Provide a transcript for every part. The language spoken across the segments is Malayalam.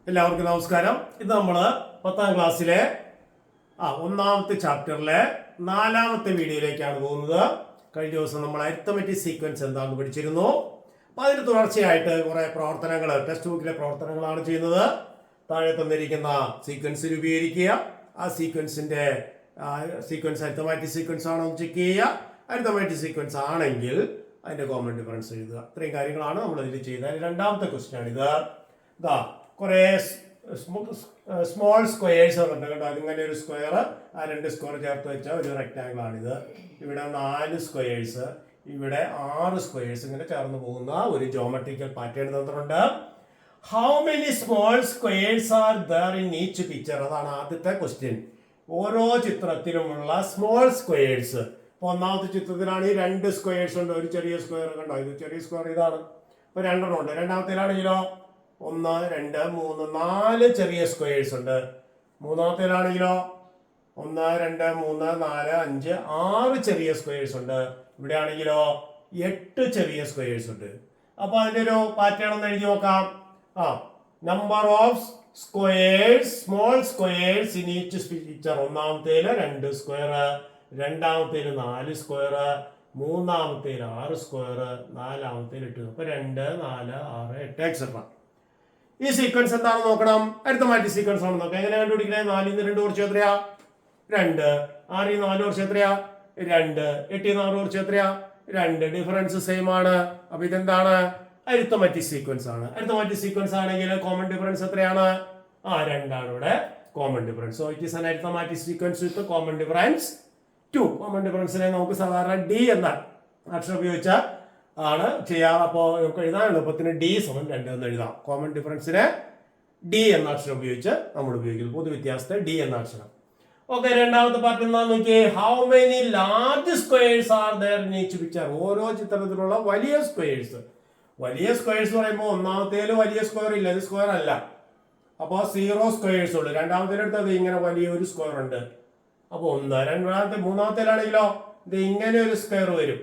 എല്ലാവർക്കും നമസ്കാരം. ഇത് നമ്മൾ 10ാം ക്ലാസ്സിലെ ഒന്നാമത്തെ ചാപ്റ്ററിലെ 4ാമത്തെ വീഡിയോയിലേക്കാണ് പോകുന്നത്. കഴിഞ്ഞ ദിവസം നമ്മൾ അരിത്തമെറ്റിക് സീക്വൻസ് എന്താണെന്ന് പഠിച്ചിരുന്നു. അപ്പോൾ അതിന് തുടർച്ചയായിട്ട് കുറേ പ്രവർത്തനങ്ങൾ, ടെക്സ്റ്റ് ബുക്കിലെ പ്രവർത്തനങ്ങളാണ് ചെയ്യുന്നത്. താഴെ തന്നിരിക്കുന്ന സീക്വൻസ് രൂപീകരിക്കുക, ആ സീക്വൻസ് അരിത്തമാറ്റിക് സീക്വൻസ് ആണോ എന്ന് ചെക്ക് ചെയ്യുക. അരിത്തമാറ്റിക് സീക്വൻസ് ആണെങ്കിൽ അതിൻ്റെ കോമൺ ഡിഫറൻസ് എഴുതുക. ഇത്രയും കാര്യങ്ങളാണ് നമ്മൾ ഇതിൽ ചെയ്യുന്നത്. രണ്ടാമത്തെ ക്വസ്റ്റ്യൻ ആണിത്. കുറേ സ്മോൾ സ്ക്വയേഴ്സ് ഉണ്ട് കേട്ടോ. അതിങ്ങനെ ഒരു സ്ക്വയർ, ആ രണ്ട് സ്ക്വയർ ചേർത്ത് വെച്ചാൽ ഒരു റെക്റ്റാങ്കിൾ ആണിത്. ഇവിടെ 4 സ്ക്വയേഴ്സ്, ഇവിടെ 6 സ്ക്വയേഴ്സ് ഇങ്ങനെ ചേർന്ന് പോകുന്ന ഒരു ജോമെട്രിക്കൽ പാറ്റേൺ തന്നിട്ടുണ്ട്. How many small squares are there in each picture? അതാണ് ആദ്യത്തെ ക്വസ്റ്റ്യൻ. ഓരോ ചിത്രത്തിലുമുള്ള സ്മോൾ സ്ക്വയേഴ്സ്. ഇപ്പോൾ ഒന്നാമത്തെ ചിത്രത്തിലാണ് ഈ 2 സ്ക്വയേഴ്സ് ഉണ്ട്. ഒരു ചെറിയ സ്ക്വയർ കണ്ടോ, ഇത് ചെറിയ സ്ക്വയർ ഇതാണ്. ഇപ്പോൾ 2 ഉണ്ട്. രണ്ടാമത്തേലാണെങ്കിലോ 1, 2, 3, 4 ചെറിയ സ്ക്വയേഴ്സ് ഉണ്ട്. മൂന്നാമത്തേലാണെങ്കിലോ 1, 2, 3, 4, 5, 6 ചെറിയ സ്ക്വയേഴ്സ് ഉണ്ട്. ഇവിടെ ആണെങ്കിലോ 8 ചെറിയ സ്ക്വയേഴ്സ് ഉണ്ട്. അപ്പൊ അതിന്റെ ഒരു പാറ്റേൺ ഒന്ന് എഴുതി നോക്കാം. Number of squares, small squares in each picture. ഒന്നാമത്തേല് 2 സ്ക്വയർ, രണ്ടാമത്തേല് 4 സ്ക്വയർ, മൂന്നാമത്തേല് 6 സ്ക്വയർ, നാലാമത്തേല് 8. അപ്പൊ 2, 4, 6, 8 എക്സെട്ര. ഈ സീക്വൻസ് എന്താണെന്ന് നോക്കണം. അരിത്തമാറ്റിക് സീക്വൻസ് ആണെന്ന് നോക്കാം. എങ്ങനെ കണ്ടുപിടിക്കുന്നത്? 4 ൽ നിന്ന് 2 കുറച്ച് എത്രയാ? 2. 6 ൽ 4 കുറച്ച് എത്രയാ? 2. 8 ൽ 4 കുറച്ച് എത്രയാ? 2. ഡിഫറൻസ് സെയിം ആണ്. അപ്പൊ ഇതെന്താണ്? അരിത്തമാറ്റിക് സീക്വൻസ് ആണ്. അരിത്തമാറ്റിക് സീക്വൻസ് ആണെങ്കിൽ കോമൺ ഡിഫറൻസ് എത്രയാണ്? 2 ആണ് ഇവിടെ common difference. So it is an arithmetic sequence with common difference 2. Common ഡിഫറൻസിനെ നമുക്ക് സാധാരണ ഡി എന്ന അക്ഷരം ഉപയോഗിച്ചാൽ ആണ് ചെയ്യാറ്. അപ്പോൾ നമുക്ക് എഴുതാൻ എളുപ്പത്തിന് D = 2 എന്ന് എഴുതാം. കോമൺ ഡിഫറൻസിനെ D എന്ന അക്ഷരം ഉപയോഗിച്ച് നമ്മൾ ഉപയോഗിക്കുന്നു. പൊതുവ്യത്യാസത്തെ D എന്ന അക്ഷരം. ഓക്കെ, രണ്ടാമത്തെ പാർട്ട് എന്താണെന്ന് നോക്കിയേ. How many large squares are there in each picture? ഓരോ ചിത്രത്തിലുള്ള വലിയ സ്ക്വയേഴ്സ്. വലിയ സ്ക്വയേഴ്സ് പറയുമ്പോൾ ഒന്നാമത്തേല് വലിയ സ്ക്വയർ ഇല്ല, ഇത് സ്ക്വയർ അല്ല. അപ്പോൾ 0 സ്ക്വയേഴ്സ് ഉള്ളു. രണ്ടാമത്തേലെടുത്തത് ഇങ്ങനെ വലിയൊരു സ്ക്വയർ ഉണ്ട്. അപ്പോൾ 1. മൂന്നാമത്തേലാണെങ്കിലോ ഇത് ഇങ്ങനെ ഒരു സ്ക്വയർ വരും,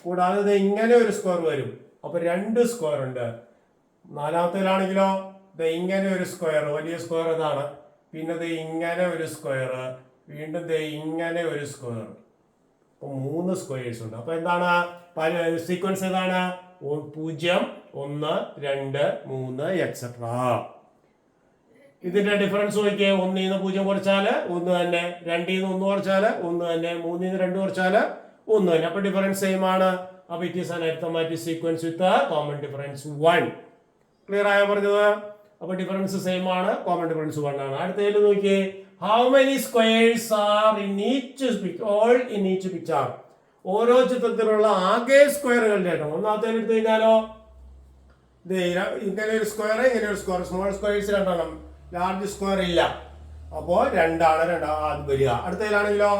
കൂടാതെ ഇങ്ങനെ ഒരു സ്ക്വയർ വരും. അപ്പൊ 2 സ്ക്വയർ ഉണ്ട്. നാലാമത്തേലാണെങ്കിലോ ഇത് ഇങ്ങനെ ഒരു സ്ക്വയർ, വലിയ സ്ക്വയർ ഇതാണ്. പിന്നെ ഇത് ഇങ്ങനെ ഒരു സ്ക്വയർ, വീണ്ടും ഇങ്ങനെ ഒരു സ്ക്വയർ. അപ്പൊ 3 സ്ക്വയേഴ്സ് ഉണ്ട്. അപ്പൊ എന്താണ് സീക്വൻസ്? ഏതാണ്? 0, 1, 2, 3 എക്സെട്ര. ഇതിന്റെ ഡിഫറൻസ് നോക്കിയേ. 1 ൽ നിന്ന് 0 കുറച്ചാല് 1 തന്നെ, 2 ൽ നിന്ന് 1 കുറച്ചാല് 1 തന്നെ, 3 ൽ നിന്ന് 2 കുറച്ചാല് 1 തന്നെ. അപ്പൊ ഡിഫറൻസ് സെയിം ആണ്. അപ്പൊ it is an arithmetic sequence with common difference 1. Clear ആയോ പറഞ്ഞത്? അപ്പൊ ഡിഫറൻസ് സെയിം ആണ്, കോമൺ ഡിഫറൻസ് 1 ആണ്. അടുത്തതിൽ നോക്കിയേ. How many squares are in each picture? ഓരോ ചിത്രത്തിലുള്ള ആകെ സ്ക്വയറുകളുടെ എണ്ണം. ഒന്നാമത്തേൽ എടുത്തു കഴിഞ്ഞാലോ ഇങ്ങനെ ഒരു സ്ക്വയർ, ഇങ്ങനെ ഒരു square. Small squares 2 large square ഇല്ല. അപ്പോ 2 ആണ് അത് വരിക. അടുത്തതിലാണെങ്കിലോ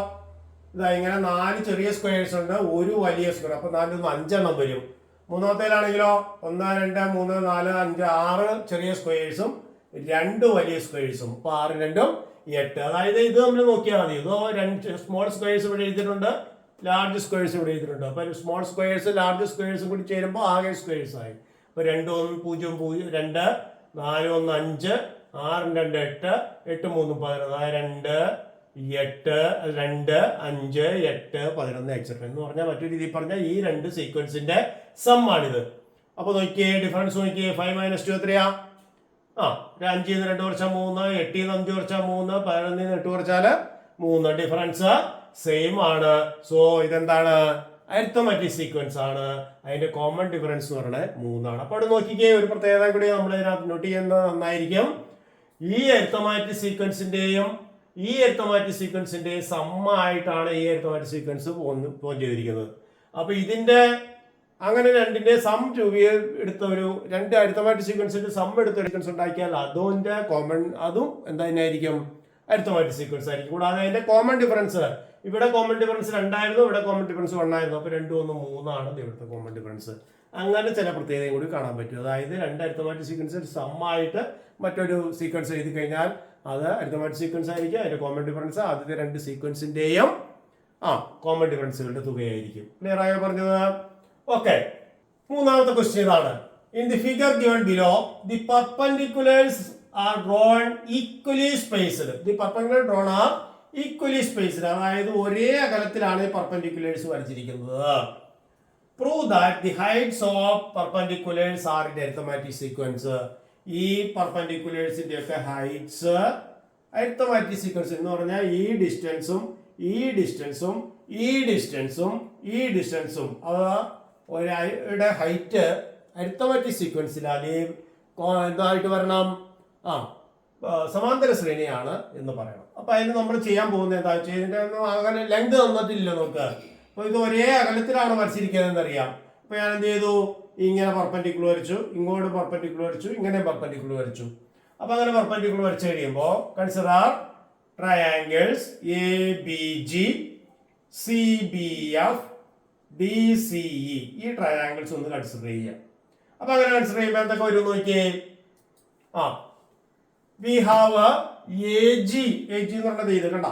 ഇങ്ങനെ 4 ചെറിയ സ്ക്വയേഴ്സ് ഉണ്ട്, ഒരു വലിയ സ്ക്വയർ. അപ്പൊ 4 ൽ 5 വരും. മൂന്നാമത്തേലാണെങ്കിലോ 1, 2, 3, 4, 5, 6 ചെറിയ സ്ക്വയേഴ്സും 2 വലിയ സ്ക്വയേഴ്സും. അപ്പൊ 6 × 2 8. അതായത് ഇത് നമ്മൾ നോക്കിയാൽ മതി. ഇതോ 2 സ്മോൾ സ്ക്വയേഴ്സ് ഇവിടെ എഴുതിയിട്ടുണ്ട്, ലാർജ് സ്ക്വയേഴ്സ് ഇവിടെ എഴുതിയിട്ടുണ്ട്. അപ്പൊ സ്മോൾ സ്ക്വയേഴ്സ് ലാർജ് സ്ക്വയേഴ്സും കൂടി ചേരുമ്പോൾ ആകെ സ്ക്വയേഴ്സ് ആയി. അപ്പൊ 2, 1, 0, 0, 2, 4, 1, 5, 6, 2, 8, 8, 3, 11, 2, 8, 2, 5, 8, 11 എക്സെട്ര എന്ന് പറഞ്ഞാൽ മറ്റൊരു രീതിയിൽ പറഞ്ഞാൽ ഈ 2 സീക്വൻസിന്റെ സം ആണിത്. അപ്പൊ നോക്കിയേ, ഡിഫറൻസ് നോക്കിയേ. 5 - 2 എത്രയാ? 5 ൽ നിന്ന് 2 കുറച്ചാൽ 3, 8 ൽ നിന്ന് 5 കുറച്ചാൽ 3, 11 ൽ നിന്ന് 8 കുറച്ചാല് 3. ഡിഫറൻസ് സെയിം ആണ്. സോ ഇതെന്താണ്? അരിത്തമാറ്റിക് സീക്വൻസ് ആണ്. അതിന്റെ കോമൺ ഡിഫറൻസ് എന്ന് പറയുന്നത് 3 ആണ്. അപ്പൊ അവിടെ നോക്കിക്കേ, ഒരു പ്രത്യേകത കൂടി നമ്മൾ ഇതിനകത്ത് നോട്ട് ചെയ്യുന്നത് നന്നായിരിക്കും. ഈ അരിത്തമാറ്റിക് സീക്വൻസിന്റെയും സമ്മായിട്ടാണ് ഈ അരിത്തമാറ്റിക് സീക്വൻസ് ഫോം ചെയ്തിരിക്കുന്നത്. അപ്പൊ ഇതിന്റെ അങ്ങനെ 2ന്റെ സം എടുത്ത ഒരു 2 അരിത്തമാറ്റിക് സീക്വൻസിന്റെ സം എടുത്ത സീക്വൻസ് ഉണ്ടാക്കിയാൽ അതും എന്താ തന്നെയായിരിക്കും? അരിത്തമാറ്റിക് സീക്വൻസ് ആയിരിക്കും. കൂടാതെ അതിന്റെ കോമൺ ഡിഫറൻസ്, ഇവിടെ കോമൺ ഡിഫറൻസ് 2 ആയിരുന്നു, ഇവിടെ കോമൺ ഡിഫറൻസ് 1 ആയിരുന്നു. അപ്പൊ 2, 1, 3 ആണ് ഇവിടുത്തെ കോമൺ ഡിഫറൻസ്. അങ്ങനെ ചില പ്രത്യേകതയും കൂടി കാണാൻ പറ്റും. അതായത് 2 അരിത്തമാറ്റിക് സീക്വൻസ് സമ്മായിട്ട് മറ്റൊരു സീക്വൻസ് എഴുതി കഴിഞ്ഞാൽ അത് അരിത്തമാറ്റിക് സീക്വൻസ് ആയിരിക്കും. അതിന്റെ കോമൺ ഡിഫറൻസ് ആദ്യത്തെ 2 സീക്വൻസിന്റെയും കോമൺ ഡിഫറൻസുകളുടെ തുകയായിരിക്കും. ക്ലിയർ ആയോ പറഞ്ഞത്? ഓക്കെ, മൂന്നാമത്തെ ക്വസ്റ്റ്യൻ ഇതാണ്. In the figure given below, the perpendiculars are drawn equally spaced. The perpendicular drawn are equally spaced. അതായത് ഒരേ അകലത്തിലാണ് ഈ പെർപെൻഡിക്കുലേഴ്സ് വരച്ചിരിക്കുന്നത്. Prove that the heights of perpendiculars are in arithmetic sequence. ഈ പെർപെൻഡിക്കുലേഴ്സിന്റെ ഒക്കെ ഹൈറ്റ്സ് അരിത്തമാറ്റിക് സീക്വൻസ് എന്ന് പറഞ്ഞാൽ ഈ ഡിസ്റ്റൻസും ഈ ഡിസ്റ്റൻസും ഈ ഡിസ്റ്റൻസും ഈ ഡിസ്റ്റൻസും ഒരാളുടെ ഹൈറ്റ് അരിത്തമാറ്റിക് സീക്വൻസിൽ എന്തായിട്ട് വരണം? സമാന്തര ശ്രേണിയാണ് എന്ന് പറയണം. അപ്പൊ അതിന് നമ്മൾ ചെയ്യാൻ പോകുന്നത് എന്താ വെച്ചാൽ ഇതിന്റെ ഒന്നും അകലെ ലെങ്ത് തന്നിട്ടില്ല നമുക്ക്. അപ്പൊ ഇത് ഒരേ അകലത്തിലാണ് വരച്ചിരിക്കുന്നത് അറിയാം. അപ്പൊ ഞാൻ എന്ത് ചെയ്തു? ഇങ്ങനെ പെർപെൻഡിക്കുലർ വരച്ചു, ഇങ്ങോട്ട് പെർപെൻഡിക്കുലർ വരച്ചു, ഇങ്ങനെ പെർപെൻഡിക്കുലർ വരച്ചു. അപ്പൊ അങ്ങനെ പെർപെൻഡിക്കുലർ വരച്ചു കഴിയുമ്പോൾ consider triangles ABG, CBF, DCE. ഈ ട്രയാങ്കിൾസ് ഒന്ന് കൺസിഡർ ചെയ്യുക. അപ്പൊ അങ്ങനെ കൺസിഡർ ചെയ്യുമ്പോൾ എന്തൊക്കെ വരും നോക്കിയേ. വി ഹാവ് AG എന്ന് പറഞ്ഞത് ഇത് കണ്ട.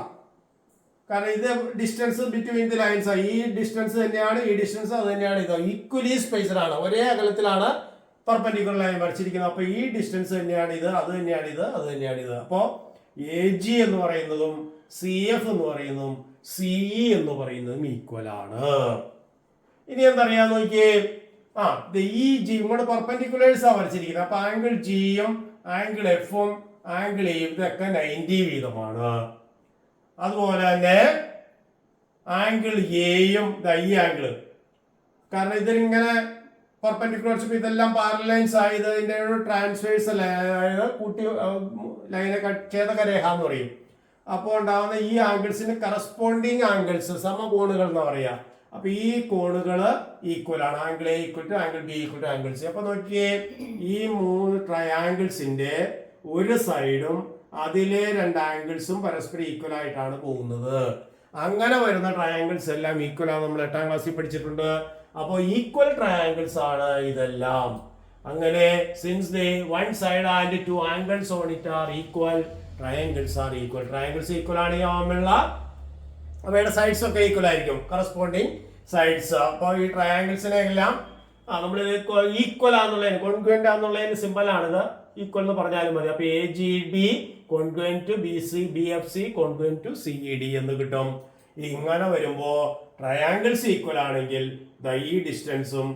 കാരണം ഇത് ഡിസ്റ്റൻസ് ബിറ്റ്വീൻ ദി ലൈൻസ്. ഈ ഡിസ്റ്റൻസ് തന്നെയാണ് ഈ ഡിസ്റ്റൻസ്, അത് തന്നെയാണ് ഇത്. ഈക്വലി സ്പേസ്ഡ് ആണ്, ഒരേ അകലത്തിലാണ് പെർപെൻഡിക്കുലർ ലൈൻ വരച്ചിരിക്കുന്നത്. അപ്പൊ ഈ ഡിസ്റ്റൻസ് തന്നെയാണ് ഇത്, അത് തന്നെയാണ് ഇത്, അത് തന്നെയാണ് ഇത്. അപ്പോ AG എന്ന് പറയുന്നതും CF എന്ന് പറയുന്നതും CE എന്ന് പറയുന്നതും ഈക്വൽ ആണ്. ഇനി എന്തറിയാന്ന് നോക്കിയേ. EG ഇങ്ങോട്ട് പെർപെൻഡിക്കുലേഴ്സ് ആ വരച്ചിരിക്കുന്നത്. അപ്പൊ ആംഗിൾ Gയും ആംഗിൾ Fഉം ആംഗിൾ Eയും ഇതൊക്കെ 90 വീതമാണ്. അതുപോലെ തന്നെ ആംഗിൾ Aയും ഈ ആംഗിള്, കാരണം ഇതിലിങ്ങനെ പെർപെൻഡിക്കുലർ ഇതെല്ലാം പാരലൈൻസ് ആയത് ഇതിന്റെ ഒരു ട്രാൻസ്വേഴ്സൽ കൂട്ടി ലൈനെ ഛേദകരേഖ എന്ന് പറയും. അപ്പോൾ ഉണ്ടാവുന്ന ഈ ആംഗിൾസിന് കറസ്പോണ്ടിങ് ആംഗിൾസ്, സമകോണുകൾ എന്ന് പറയാ. അപ്പൊ ഈ കോണുകള് ഈക്വൽ ആണ്. Angle A equal to angle B equal to angle C. അപ്പൊ നോക്കിയേ, ഈ 3 ട്രയാംഗിൾസിന്റെ ഒരു സൈഡും അതിലെ 2 ആംഗിൾസും പരസ്പരം ഈക്വൽ ആയിട്ടാണ് പോകുന്നത്. അങ്ങനെ വരുന്ന ട്രയാംഗിൾസ് എല്ലാം ഈക്വൽ ആണ്. നമ്മൾ 8ാം ക്ലാസ്സിൽ പഠിച്ചിട്ടുണ്ട്. അപ്പോൾ ഈക്വൽ ട്രയാംഗിൾസ് ആണ് ഇതെല്ലാം. അങ്ങനെ since they one side and 2 angles on it are equal, triangles are equal. Triangles equal ആണെങ്കിൽ അവയുടെ സൈഡ്സ് ഒക്കെ ഈക്വൽ ആയിരിക്കും, കറസ്പോണ്ടിങ് സൈഡ്സ്. അപ്പോൾ ഈ ട്രയാംഗിൾസിനെ എല്ലാം നമ്മൾ ഈക്വൽ ആണെന്നുള്ളതിന്, കോൺഗ്രുവന്റ് ആണെന്നുള്ളതിന് സിമ്പിൾ ആണിത്. ഈക്വൽ എന്ന് പറഞ്ഞാലും മതി. അപ്പൊ AGB congruent to BC, BFC congruent to CED എന്ന് കിട്ടും. ഇങ്ങനെ വരുമ്പോ ട്രയാംഗിൾസ് ഈക്വൽ ആണെങ്കിൽ ഈ ഡിസ്റ്റൻസും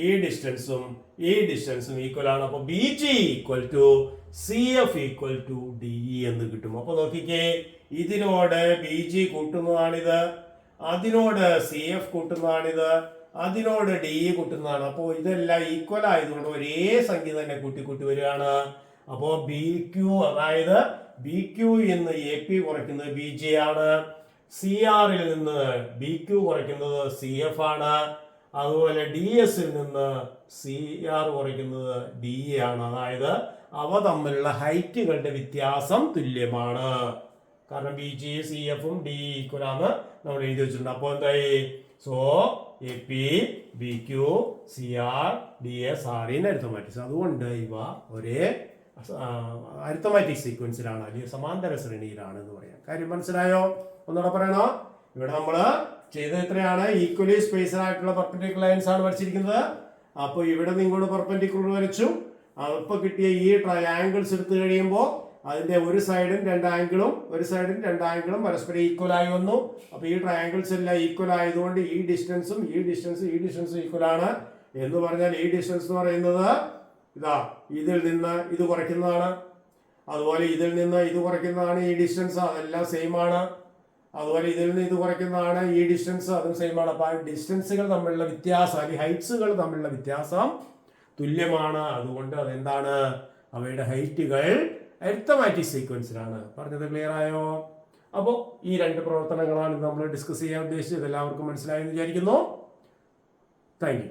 ഈ ഡിസ്റ്റൻസും ഈ ഡിസ്റ്റൻസും ഈക്വൽ ആണ്. അപ്പൊ BG equal to CF equal to DE എന്ന് കിട്ടും. അപ്പൊ നോക്കിക്കേ, ഇതിനോട് BG കൂട്ടുന്നതാണിത്, അതിനോട് CF കൂട്ടുന്നതാണിത്, അതിനോട് DE കൂട്ടുന്നതാണ്. അപ്പോൾ ഇതെല്ലാം ഈക്വൽ ആയതുകൊണ്ട് ഒരേ സംഖ്യ തന്നെ കൂട്ടി വരികയാണ്. അപ്പോൾ BQ, അതായത് BQ എന്ന് AP കുറയ്ക്കുന്നത് BG ആണ്, CRൽ നിന്ന് BQ കുറയ്ക്കുന്നത് CF ആണ്, അതുപോലെ DS-ൽ നിന്ന് CR കുറയ്ക്കുന്നത് DE ആണ്. അതായത് അവ തമ്മിലുള്ള ഹൈറ്റുകളുടെ വ്യത്യാസം തുല്യമാണ്. കാരണം BG, CFും DE ഈക്വൽ ആണ് നമ്മൾ എഴുതി വെച്ചിട്ടുണ്ട്. അപ്പോൾ എന്തായി? So AP, BQ, CR, DS are in arithmetic. അതുകൊണ്ട് ഇവ ഒരേ അരിത്തമാറ്റിക് സീക്വൻസിലാണ്, അല്ലെങ്കിൽ സമാന്തര ശ്രേണിയിലാണ് എന്ന് പറയാം. കാര്യം മനസ്സിലായോ? ഒന്നുകൂടെ പറയണോ? ഇവിടെ നമ്മൾ ചെയ്തത് എത്രയാണ്? ഈക്വലി സ്പേസ്ഡ് ആയിട്ടുള്ള പെർപെൻഡിക്കുലർ ലൈൻസ് ആണ് വരച്ചിരിക്കുന്നത്. അപ്പോൾ ഇവിടെ നിന്ന് ഇങ്ങോട്ട് പെർപെൻഡിക്കുലർ വരച്ചു. അപ്പോൾ കിട്ടിയ ഈ ട്രയാംഗിൾസ് എടുത്തു കഴിയുമ്പോൾ അതിന്റെ ഒരു സൈഡും 2 ആംഗിളും ഒരു സൈഡും 2 ആംഗിളും പരസ്പരം ഈക്വൽ ആയി വന്നു. അപ്പൊ ഈ ട്രയാംഗിൾസ് എല്ലാം ഈക്വൽ ആയതുകൊണ്ട് ഈ ഡിസ്റ്റൻസും ഈ ഡിസ്റ്റൻസും ഈ ഡിസ്റ്റൻസും ഈക്വൽ ആണ്. എന്ന് പറഞ്ഞാൽ ഈ ഡിസ്റ്റൻസ് എന്ന് പറയുന്നത് ഇതിൽ നിന്ന് ഇത് കുറയ്ക്കുന്നതാണ്, അതുപോലെ ഇതിൽ നിന്ന് ഇത് കുറയ്ക്കുന്നതാണ് ഈ ഡിസ്റ്റൻസ്, അതെല്ലാം സെയിം ആണ്. അതുപോലെ ഇതിൽ നിന്ന് ഇത് കുറയ്ക്കുന്നതാണ് ഈ ഡിസ്റ്റൻസ്, അതും സെയിം ആണ്. അപ്പൊ ആ ഡിസ്റ്റൻസുകൾ തമ്മിലുള്ള വ്യത്യാസം, അല്ലെങ്കിൽ ഹൈറ്റ്സുകൾ തമ്മിലുള്ള വ്യത്യാസം തുല്യമാണ്. അതുകൊണ്ട് അതെന്താണ്? അവയുടെ ഹൈറ്റുകൾ അരിത്തമാറ്റിക് സീക്വൻസിലാണ്. പറഞ്ഞത് ക്ലിയർ ആയോ? അപ്പോൾ ഈ 2 പ്രവർത്തനങ്ങളാണ് നമ്മൾ ഡിസ്കസ് ചെയ്യാൻ ഉദ്ദേശിച്ചത്. എല്ലാവർക്കും മനസ്സിലായെന്ന് വിചാരിക്കുന്നു. Thank you.